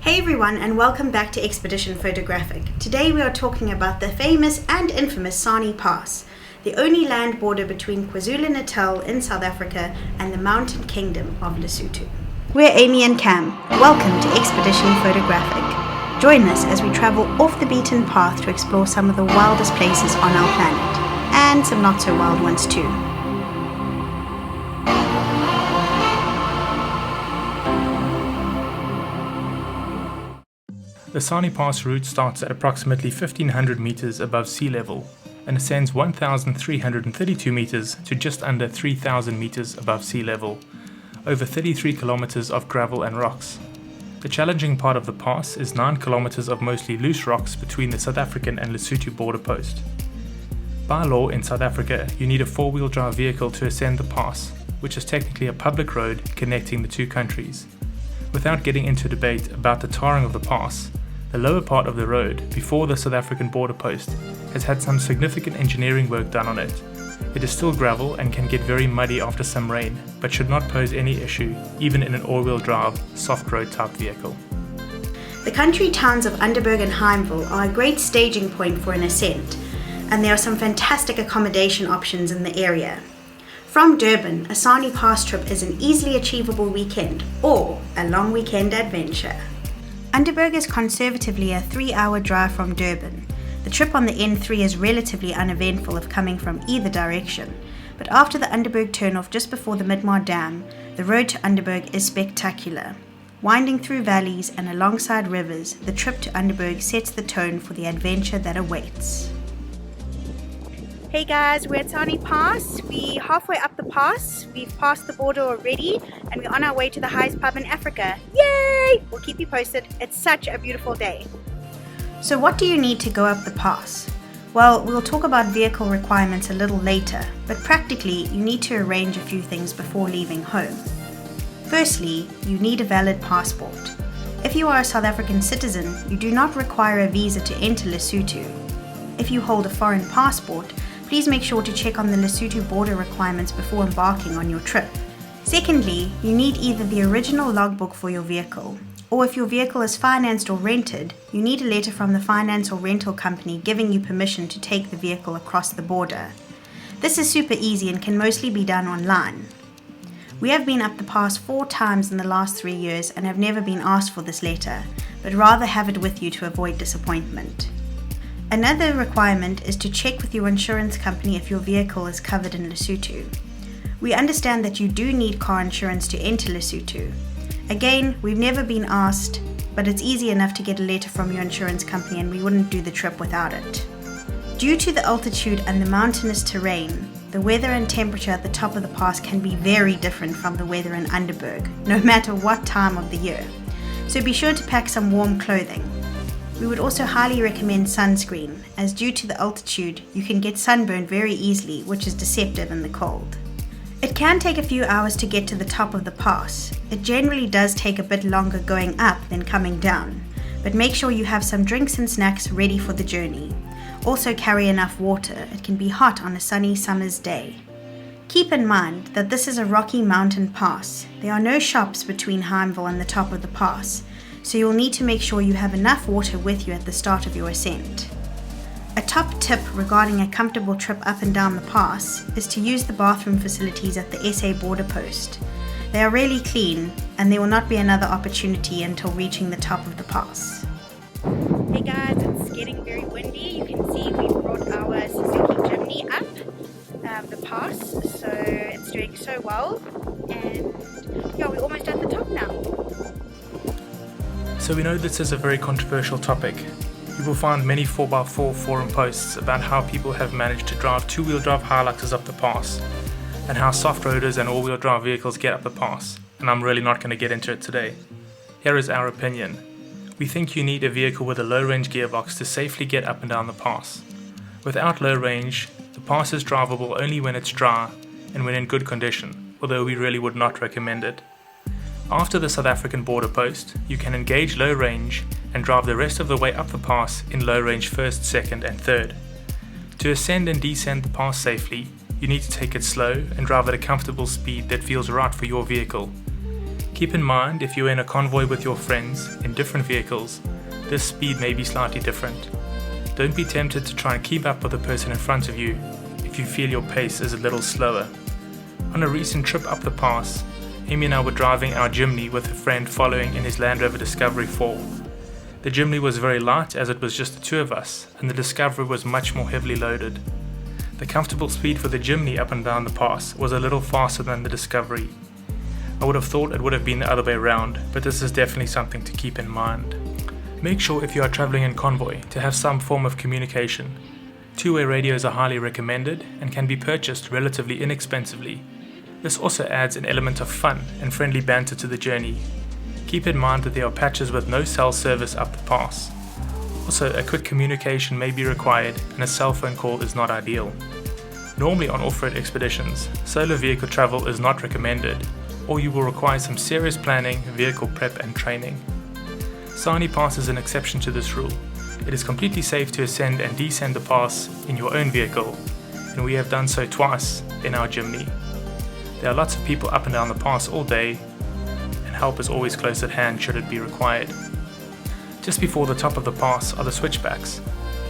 Hey everyone, and welcome back to Expedition Photographic. Today we are talking about the famous and infamous Sani Pass, the only land border between KwaZulu-Natal in South Africa and the mountain kingdom of Lesotho. We're Amy and Cam. Welcome to Expedition Photographic. Join us as we travel off the beaten path to explore some of the wildest places on our planet, and some not so wild ones too. The Sani Pass route starts at approximately 1,500 meters above sea level and ascends 1,332 meters to just under 3,000 meters above sea level, over 33 kilometers of gravel and rocks. The challenging part of the pass is 9 kilometers of mostly loose rocks between the South African and Lesotho border post. By law in South Africa, you need a four-wheel drive vehicle to ascend the pass, which is technically a public road connecting the two countries. Without getting into debate about the tarring of the pass, the lower part of the road, before the South African border post, has had some significant engineering work done on it. It is still gravel and can get very muddy after some rain, but should not pose any issue, even in an all-wheel drive, soft road type vehicle. The country towns of Underberg and Heimville are a great staging point for an ascent, and there are some fantastic accommodation options in the area. From Durban, a Sani Pass trip is an easily achievable weekend, or a long weekend adventure. Underberg is conservatively a 3-hour drive from Durban. The trip on the N3 is relatively uneventful if coming from either direction, but after the Underberg turnoff just before the Midmar Dam, the road to Underberg is spectacular. Winding through valleys and alongside rivers, the trip to Underberg sets the tone for the adventure that awaits. Hey guys, we're at Sani Pass. We're halfway up the pass. We've passed the border already and we're on our way to the highest pub in Africa. Yay! We'll keep you posted. It's such a beautiful day. So what do you need to go up the pass? Well, we'll talk about vehicle requirements a little later, but practically you need to arrange a few things before leaving home. Firstly, you need a valid passport. If you are a South African citizen, you do not require a visa to enter Lesotho. If you hold a foreign passport, please make sure to check on the Lesotho border requirements before embarking on your trip. Secondly, you need either the original logbook for your vehicle, or if your vehicle is financed or rented, you need a letter from the finance or rental company giving you permission to take the vehicle across the border. This is super easy and can mostly be done online. We have been up the pass 4 times in the last 3 years and have never been asked for this letter, but rather have it with you to avoid disappointment. Another requirement is to check with your insurance company if your vehicle is covered in Lesotho. We understand that you do need car insurance to enter Lesotho. Again, we've never been asked, but it's easy enough to get a letter from your insurance company and we wouldn't do the trip without it. Due to the altitude and the mountainous terrain, the weather and temperature at the top of the pass can be very different from the weather in Underberg, no matter what time of the year. So be sure to pack some warm clothing. We would also highly recommend sunscreen, as due to the altitude, you can get sunburned very easily, which is deceptive in the cold. It can take a few hours to get to the top of the pass. It generally does take a bit longer going up than coming down, but make sure you have some drinks and snacks ready for the journey. Also carry enough water, it can be hot on a sunny summer's day. Keep in mind that this is a rocky mountain pass. There are no shops between Heimville and the top of the pass, so you'll need to make sure you have enough water with you at the start of your ascent. A top tip regarding a comfortable trip up and down the pass is to use the bathroom facilities at the SA border post. They are really clean and there will not be another opportunity until reaching the top of the pass. Hey guys, it's getting very windy. You can see we've brought our Suzuki Jimny up the pass, so it's doing so well, and yeah, we're almost at the top now. So we know this is a very controversial topic. You will find many 4x4 forum posts about how people have managed to drive two-wheel drive Hiluxes up the pass, and how soft-roaders and all-wheel drive vehicles get up the pass, and I'm really not going to get into it today. Here is our opinion. We think you need a vehicle with a low-range gearbox to safely get up and down the pass. Without low range, the pass is drivable only when it's dry and when in good condition, although we really would not recommend it. After the South African border post, you can engage low range and drive the rest of the way up the pass in low range first, second and third. To ascend and descend the pass safely, you need to take it slow and drive at a comfortable speed that feels right for your vehicle. Keep in mind, if you're in a convoy with your friends in different vehicles, this speed may be slightly different. Don't be tempted to try and keep up with the person in front of you if you feel your pace is a little slower. On a recent trip up the pass, Amy and I were driving our Jimny with a friend following in his Land Rover Discovery 4. The Jimny was very light as it was just the two of us, and the Discovery was much more heavily loaded. The comfortable speed for the Jimny up and down the pass was a little faster than the Discovery. I would have thought it would have been the other way around, but this is definitely something to keep in mind. Make sure if you are traveling in convoy to have some form of communication. Two-way radios are highly recommended and can be purchased relatively inexpensively. This also adds an element of fun and friendly banter to the journey. Keep in mind that there are patches with no cell service up the pass. Also, a quick communication may be required and a cell phone call is not ideal. Normally on off-road expeditions, solo vehicle travel is not recommended, or you will require some serious planning, vehicle prep and training. Sani Pass is an exception to this rule. It is completely safe to ascend and descend the pass in your own vehicle, and we have done so twice in our Jimny. There are lots of people up and down the pass all day, and help is always close at hand should it be required. Just before the top of the pass are the switchbacks,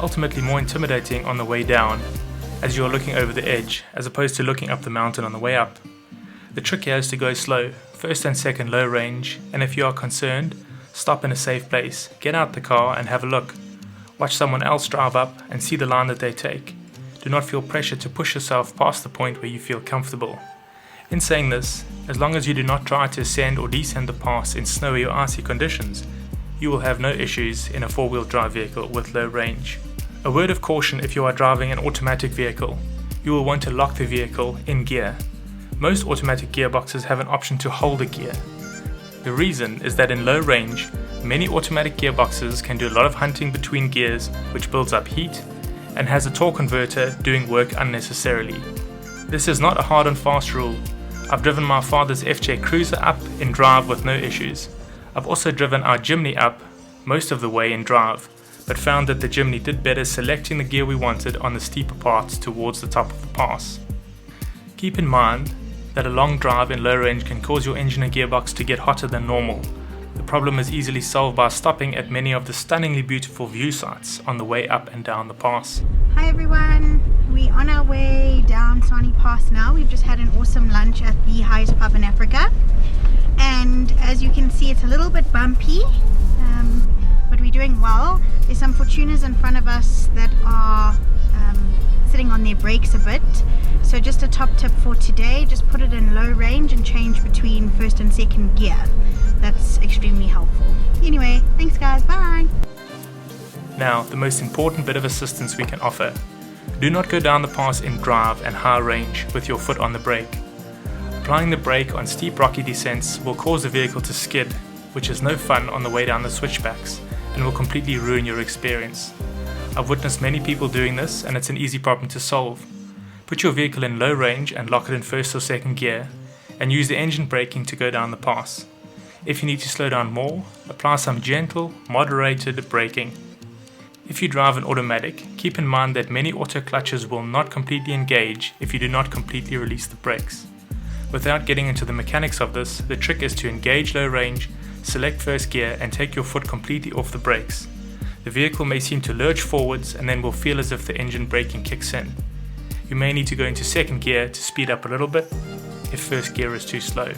ultimately more intimidating on the way down, as you are looking over the edge as opposed to looking up the mountain on the way up. The trick here is to go slow, first and second low range, and if you are concerned, stop in a safe place, get out the car and have a look. Watch someone else drive up and see the line that they take. Do not feel pressure to push yourself past the point where you feel comfortable. In saying this, as long as you do not try to ascend or descend the pass in snowy or icy conditions, you will have no issues in a four-wheel drive vehicle with low range. A word of caution: if you are driving an automatic vehicle, you will want to lock the vehicle in gear. Most automatic gearboxes have an option to hold a gear. The reason is that in low range, many automatic gearboxes can do a lot of hunting between gears, which builds up heat and has a torque converter doing work unnecessarily. This is not a hard and fast rule. I've driven my father's FJ Cruiser up in drive with no issues. I've also driven our Jimny up most of the way in drive, but found that the Jimny did better selecting the gear we wanted on the steeper parts towards the top of the pass. Keep in mind that a long drive in low range can cause your engine and gearbox to get hotter than normal. The problem is easily solved by stopping at many of the stunningly beautiful view sites on the way up and down the pass. Hi everyone, we're on our way down Sani Pass now. We've just had an awesome lunch at the highest pub in Africa, and as you can see it's a little bit bumpy, but we're doing well. There's some Fortunas in front of us that are sitting on their brakes a bit. So just a top tip for today, just put it in low range and change between first and second gear. That's extremely helpful. Anyway, thanks guys, bye! Now, the most important bit of assistance we can offer. Do not go down the pass in drive and high range with your foot on the brake. Applying the brake on steep rocky descents will cause the vehicle to skid, which is no fun on the way down the switchbacks and will completely ruin your experience. I've witnessed many people doing this, and it's an easy problem to solve. Put your vehicle in low range and lock it in first or second gear, and use the engine braking to go down the pass. If you need to slow down more, apply some gentle, moderated braking. If you drive an automatic, keep in mind that many auto clutches will not completely engage if you do not completely release the brakes. Without getting into the mechanics of this, the trick is to engage low range, select first gear and take your foot completely off the brakes. The vehicle may seem to lurch forwards and then will feel as if the engine braking kicks in. You may need to go into second gear to speed up a little bit if first gear is too slow.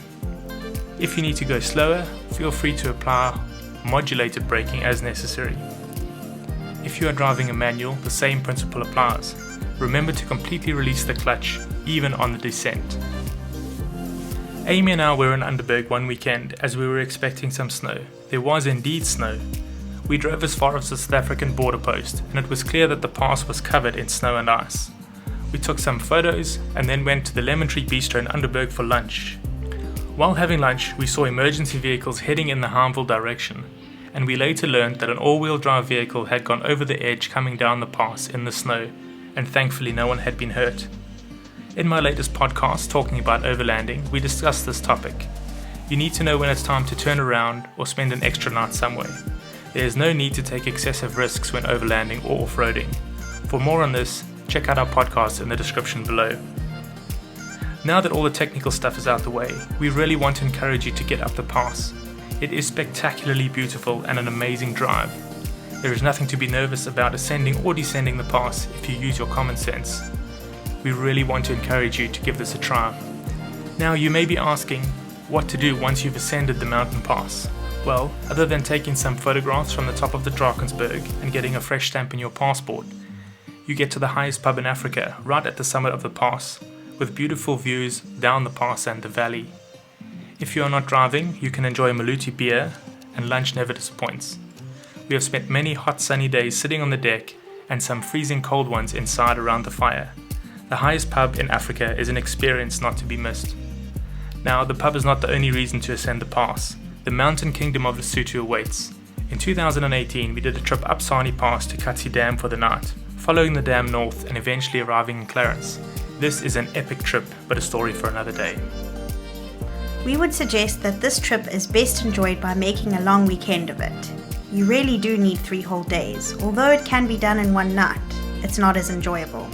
If you need to go slower, feel free to apply modulated braking as necessary. If you are driving a manual, the same principle applies. Remember to completely release the clutch, even on the descent. Amy and I were in Underberg one weekend as we were expecting some snow. There was indeed snow. We drove as far as the South African border post, and it was clear that the pass was covered in snow and ice. We took some photos and then went to the Lemon Tree Bistro in Underberg for lunch. While having lunch, we saw emergency vehicles heading in the Harmville direction, and we later learned that an all-wheel drive vehicle had gone over the edge coming down the pass in the snow, and thankfully no one had been hurt. In my latest podcast talking about overlanding, we discussed this topic. You need to know when it's time to turn around or spend an extra night somewhere. There is no need to take excessive risks when overlanding or off-roading. For more on this, check out our podcast in the description below. Now that all the technical stuff is out the way, we really want to encourage you to get up the pass. It is spectacularly beautiful and an amazing drive. There is nothing to be nervous about ascending or descending the pass if you use your common sense. We really want to encourage you to give this a try. Now you may be asking what to do once you've ascended the mountain pass. Well, other than taking some photographs from the top of the Drakensberg and getting a fresh stamp in your passport, you get to the highest pub in Africa, right at the summit of the pass, with beautiful views down the pass and the valley. If you are not driving, you can enjoy Maluti beer, and lunch never disappoints. We have spent many hot sunny days sitting on the deck and some freezing cold ones inside around the fire. The highest pub in Africa is an experience not to be missed. Now, the pub is not the only reason to ascend the pass. The mountain kingdom of Lesotho awaits. In 2018, we did a trip up Sani Pass to Katsi Dam for the night, following the dam north and eventually arriving in Clarence. This is an epic trip, but a story for another day. We would suggest that this trip is best enjoyed by making a long weekend of it. You really do need 3 whole days. Although it can be done in one night, it's not as enjoyable.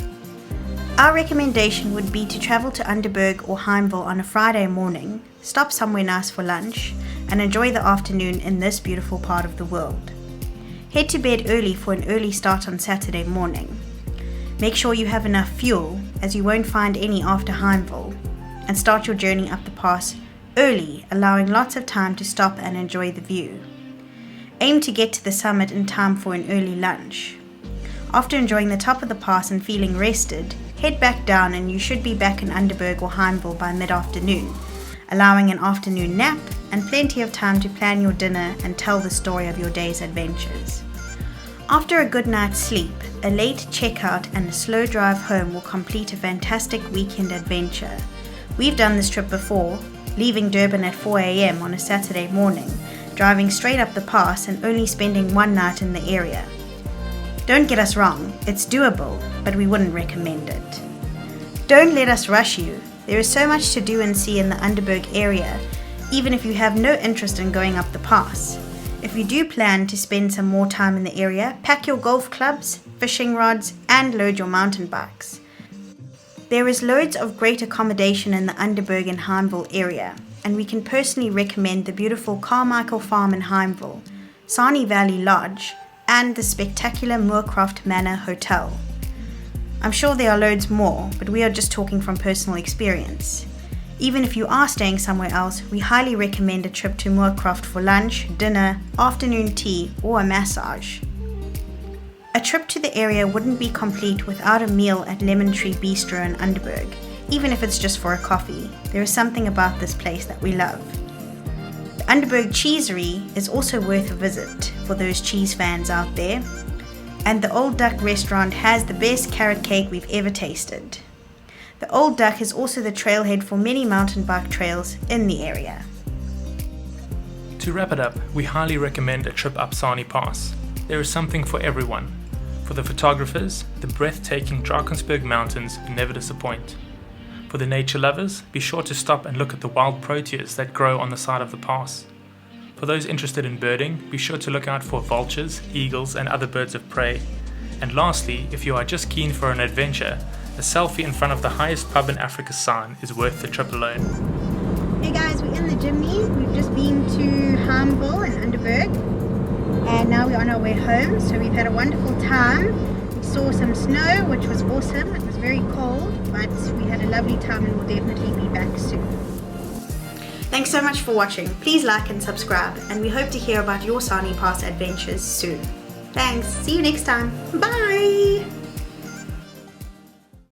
Our recommendation would be to travel to Underberg or Heimville on a Friday morning, stop somewhere nice for lunch, and enjoy the afternoon in this beautiful part of the world. Head to bed early for an early start on Saturday morning. Make sure you have enough fuel, as you won't find any after Heimville, and start your journey up the pass early, allowing lots of time to stop and enjoy the view. Aim to get to the summit in time for an early lunch. After enjoying the top of the pass and feeling rested, head back down and you should be back in Underberg or Heimville by mid-afternoon, allowing an afternoon nap and plenty of time to plan your dinner and tell the story of your day's adventures. After a good night's sleep, a late checkout and a slow drive home will complete a fantastic weekend adventure. We've done this trip before, leaving Durban at 4 a.m. on a Saturday morning, driving straight up the pass and only spending one night in the area. Don't get us wrong, it's doable, but we wouldn't recommend it. Don't let us rush you. There is so much to do and see in the Underberg area, even if you have no interest in going up the pass. If you do plan to spend some more time in the area, pack your golf clubs, fishing rods, and load your mountain bikes. There is loads of great accommodation in the Underberg and Heimville area, and we can personally recommend the beautiful Carmichael Farm in Heimville, Sani Valley Lodge, and the spectacular Moorcroft Manor Hotel. I'm sure there are loads more, but we are just talking from personal experience. Even if you are staying somewhere else, we highly recommend a trip to Moorcroft for lunch, dinner, afternoon tea, or a massage. A trip to the area wouldn't be complete without a meal at Lemon Tree Bistro in Underberg, even if it's just for a coffee. There is something about this place that we love. The Underberg Cheesery is also worth a visit for those cheese fans out there, and the Old Duck restaurant has the best carrot cake we've ever tasted. The Old Duck is also the trailhead for many mountain bike trails in the area. To wrap it up, we highly recommend a trip up Sani Pass. There is something for everyone. For the photographers, the breathtaking Drakensberg Mountains never disappoint. For the nature lovers, be sure to stop and look at the wild proteas that grow on the side of the pass. For those interested in birding, be sure to look out for vultures, eagles, and other birds of prey. And lastly, if you are just keen for an adventure, a selfie in front of the highest pub in Africa sign is worth the trip alone. Hey guys, we're in the Jimny. We've just been to Heimville and Underberg, and now we're on our way home. So we've had a wonderful time. We saw some snow, which was awesome. It was very cold, but we had a lovely time and we'll definitely be back soon. Thanks so much for watching. Please like and subscribe, and we hope to hear about your Sani Pass adventures soon. Thanks. See you next time. Bye.